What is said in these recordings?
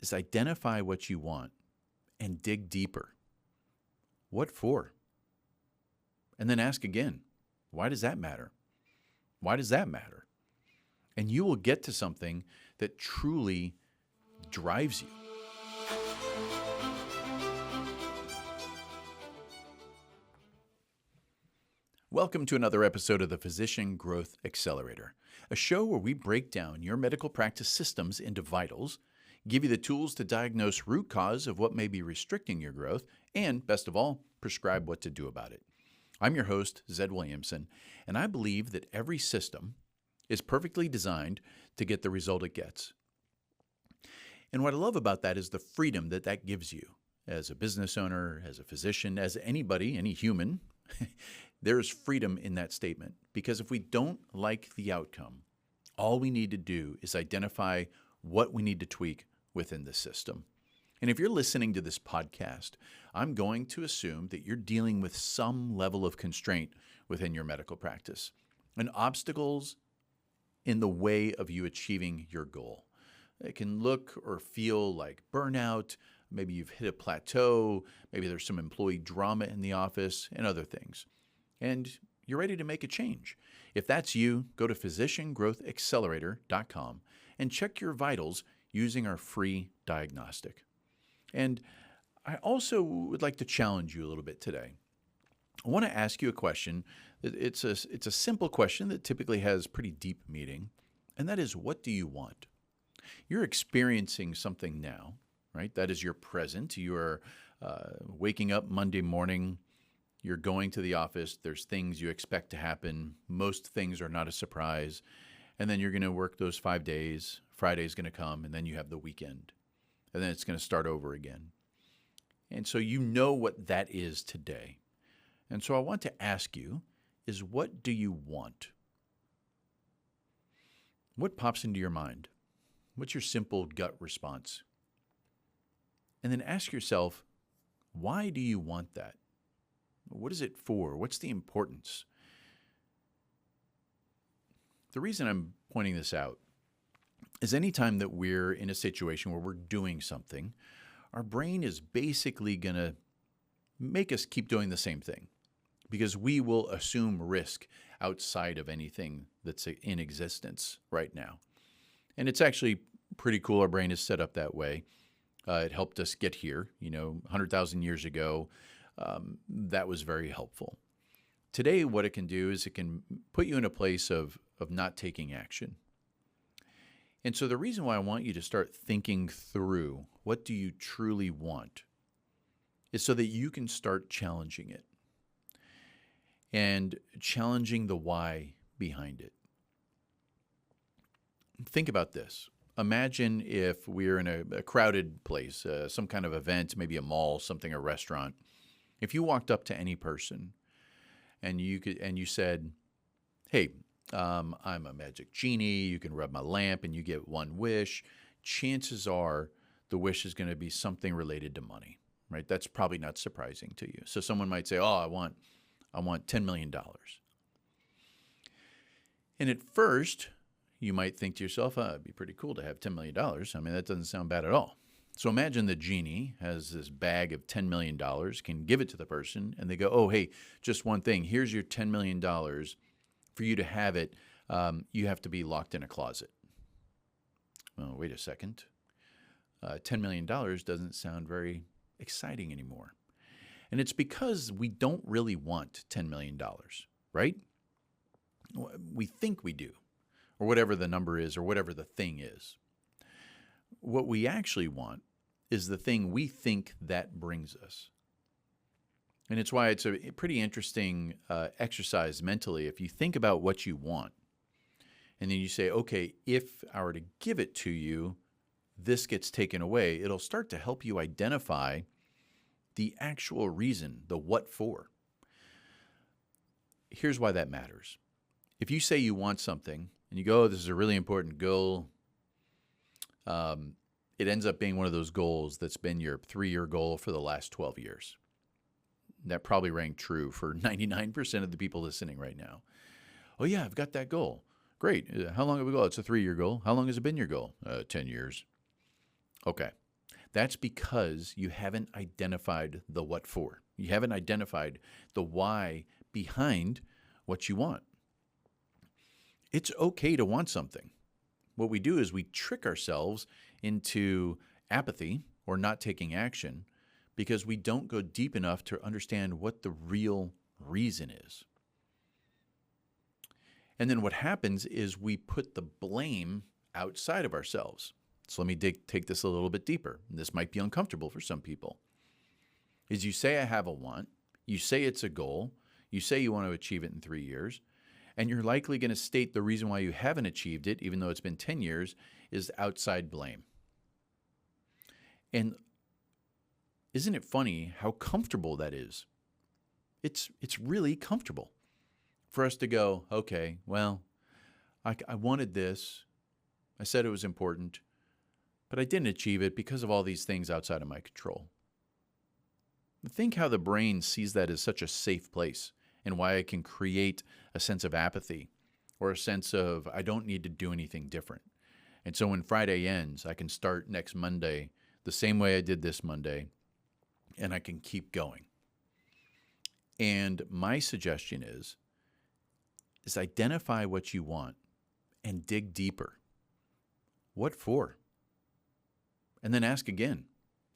is identify what you want and dig deeper. What for? And then ask again, why does that matter? Why does that matter? And you will get to something that truly drives you. Welcome to another episode of the Physician Growth Accelerator, a show where we break down your medical practice systems into vitals, give you the tools to diagnose root cause of what may be restricting your growth, and, best of all, prescribe what to do about it. I'm your host, Zed Williamson, and I believe that every system is perfectly designed to get the result it gets. And what I love about that is the freedom that that gives you as a business owner, as a physician, as anybody, any human. There is freedom in that statement, because if we don't like the outcome, all we need to do is identify what we need to tweak within the system. And if you're listening to this podcast, I'm going to assume that you're dealing with some level of constraint within your medical practice and obstacles in the way of you achieving your goal. It can look or feel like burnout. Maybe you've hit a plateau. Maybe there's some employee drama in the office and other things. And you're ready to make a change. If that's you, go to physiciangrowthaccelerator.com and check your vitals using our free diagnostic. And I also would like to challenge you a little bit today. I want to ask you a question. It's a simple question that typically has pretty deep meaning, and that is, what do you want? You're experiencing something now, right? That is your present. You are waking up Monday morning. You're going to the office. There's things you expect to happen. Most things are not a surprise. And then you're going to work those 5 days. Friday's going to come, and then you have the weekend. And then it's going to start over again. And so you know what that is today. And so I want to ask you is, what do you want? What pops into your mind? What's your simple gut response? And then ask yourself, why do you want that? What is it for? What's the importance? The reason I'm pointing this out is anytime that we're in a situation where we're doing something, our brain is basically going to make us keep doing the same thing, because we will assume risk outside of anything that's in existence right now. And it's actually pretty cool. Our brain is set up that way. It helped us get here, 100,000 years ago. That was very helpful. Today, what it can do is it can put you in a place of not taking action. And so the reason why I want you to start thinking through what do you truly want is so that you can start challenging it and challenging the why behind it. Think about this. Imagine if we're in a crowded place, some kind of event, maybe a mall, something, a restaurant. If you walked up to any person and you said, "Hey, I'm a magic genie. You can rub my lamp and you get one wish," chances are the wish is going to be something related to money, right? That's probably not surprising to you. So someone might say, "Oh, I want $10 million." And at first, you might think to yourself, it'd be pretty cool to have $10 million. I mean, that doesn't sound bad at all. So imagine the genie has this bag of $10 million, can give it to the person, and they go, "Oh, hey, just one thing. Here's your $10 million. For you to have it, you have to be locked in a closet." Oh, wait a second. $10 million doesn't sound very exciting anymore. And it's because we don't really want $10 million, right? We think we do, or whatever the number is, or whatever the thing is. What we actually want is the thing we think that brings us. And it's why it's a pretty interesting exercise mentally. If you think about what you want, and then you say, okay, if I were to give it to you, this gets taken away, it'll start to help you identify the actual reason, the what for. Here's why that matters. If you say you want something, and you go, "Oh, this is a really important goal," it ends up being one of those goals that's been your 3-year goal for the last 12 years. That probably rang true for 99% of the people listening right now. "Oh yeah, I've got that goal." Great. How long have we got? It's a 3-year goal. How long has it been your goal? 10 years. Okay. That's because you haven't identified the what for. You haven't identified the why behind what you want. It's okay to want something. What we do is we trick ourselves into apathy or not taking action because we don't go deep enough to understand what the real reason is. And then what happens is we put the blame outside of ourselves. So let me take this a little bit deeper. This might be uncomfortable for some people. Is you say I have a want, you say it's a goal, you say you want to achieve it in 3 years, and you're likely going to state the reason why you haven't achieved it, even though it's been 10 years, is outside blame. And isn't it funny how comfortable that is? It's really comfortable for us to go, okay, well, I wanted this. I said it was important, but I didn't achieve it because of all these things outside of my control. Think how the brain sees that as such a safe place and why it can create a sense of apathy or a sense of I don't need to do anything different. And so when Friday ends, I can start next Monday the same way I did this Monday, and I can keep going. And my suggestion is identify what you want and dig deeper. What for? And then ask again,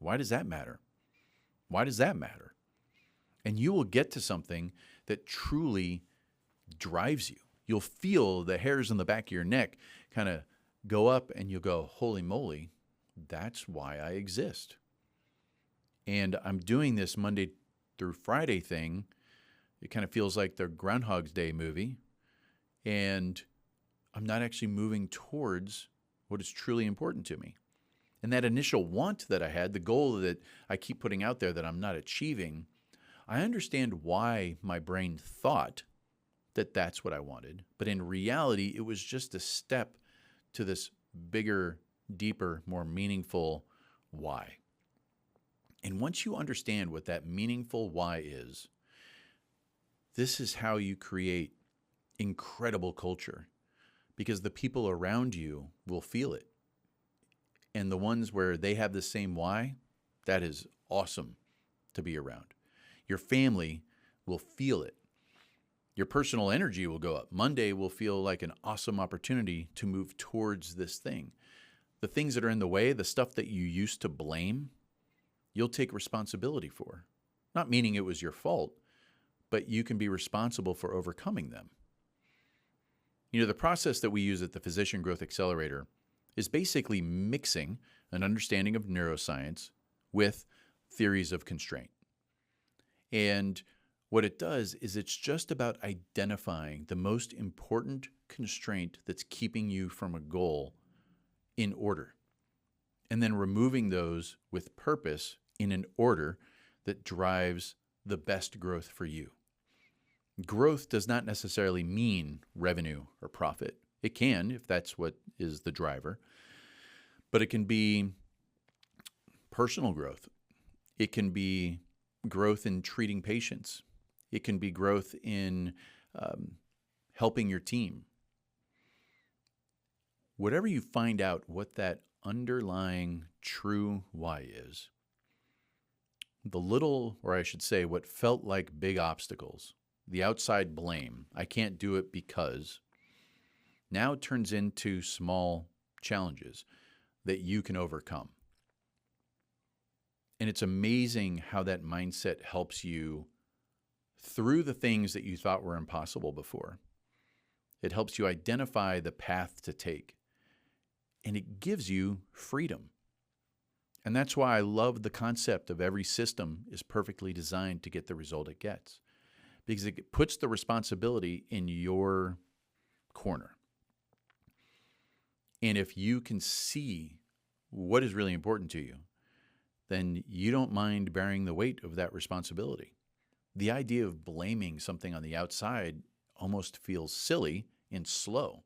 why does that matter? Why does that matter? And you will get to something that truly drives you. You'll feel the hairs on the back of your neck kind of go up and you'll go, holy moly, that's why I exist. And I'm doing this Monday through Friday thing. It kind of feels like the Groundhog's Day movie. And I'm not actually moving towards what is truly important to me. And that initial want that I had, the goal that I keep putting out there that I'm not achieving, I understand why my brain thought that that's what I wanted. But in reality, it was just a step to this bigger, deeper, more meaningful why. And once you understand what that meaningful why is, this is how you create incredible culture, because the people around you will feel it. And the ones where they have the same why, that is awesome to be around. Your family will feel it. Your personal energy will go up. Monday will feel like an awesome opportunity to move towards this thing. The things that are in the way, the stuff that you used to blame, you'll take responsibility for. Not meaning it was your fault, but you can be responsible for overcoming them. You know, the process that we use at the Physician Growth Accelerator is basically mixing an understanding of neuroscience with theories of constraint. And what it does is it's just about identifying the most important constraint that's keeping you from a goal in order, and then removing those with purpose in an order that drives the best growth for you. Growth does not necessarily mean revenue or profit. It can, if that's what is the driver, but it can be personal growth. It can be growth in treating patients. It can be growth in helping your team. Whatever you find out what that underlying true why is, the little, or I should say, what felt like big obstacles, the outside blame, I can't do it because, now turns into small challenges that you can overcome. And it's amazing how that mindset helps you through the things that you thought were impossible before. It helps you identify the path to take, and it gives you freedom. And that's why I love the concept of every system is perfectly designed to get the result it gets, because it puts the responsibility in your corner. And if you can see what is really important to you, then you don't mind bearing the weight of that responsibility. The idea of blaming something on the outside almost feels silly and slow.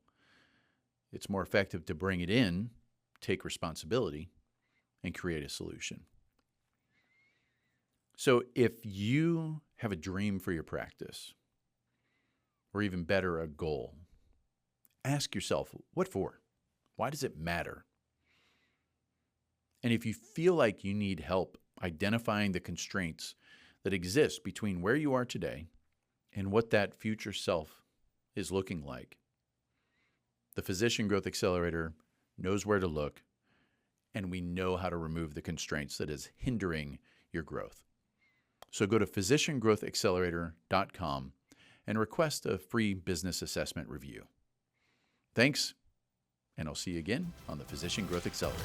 It's more effective to bring it in, take responsibility, and create a solution. So if you have a dream for your practice, or even better, a goal, ask yourself, what for? Why does it matter? And if you feel like you need help identifying the constraints that exist between where you are today and what that future self is looking like, the Physician Growth Accelerator knows where to look, and we know how to remove the constraints that is hindering your growth. So go to physiciangrowthaccelerator.com and request a free business assessment review. Thanks, and I'll see you again on the Physician Growth Accelerator.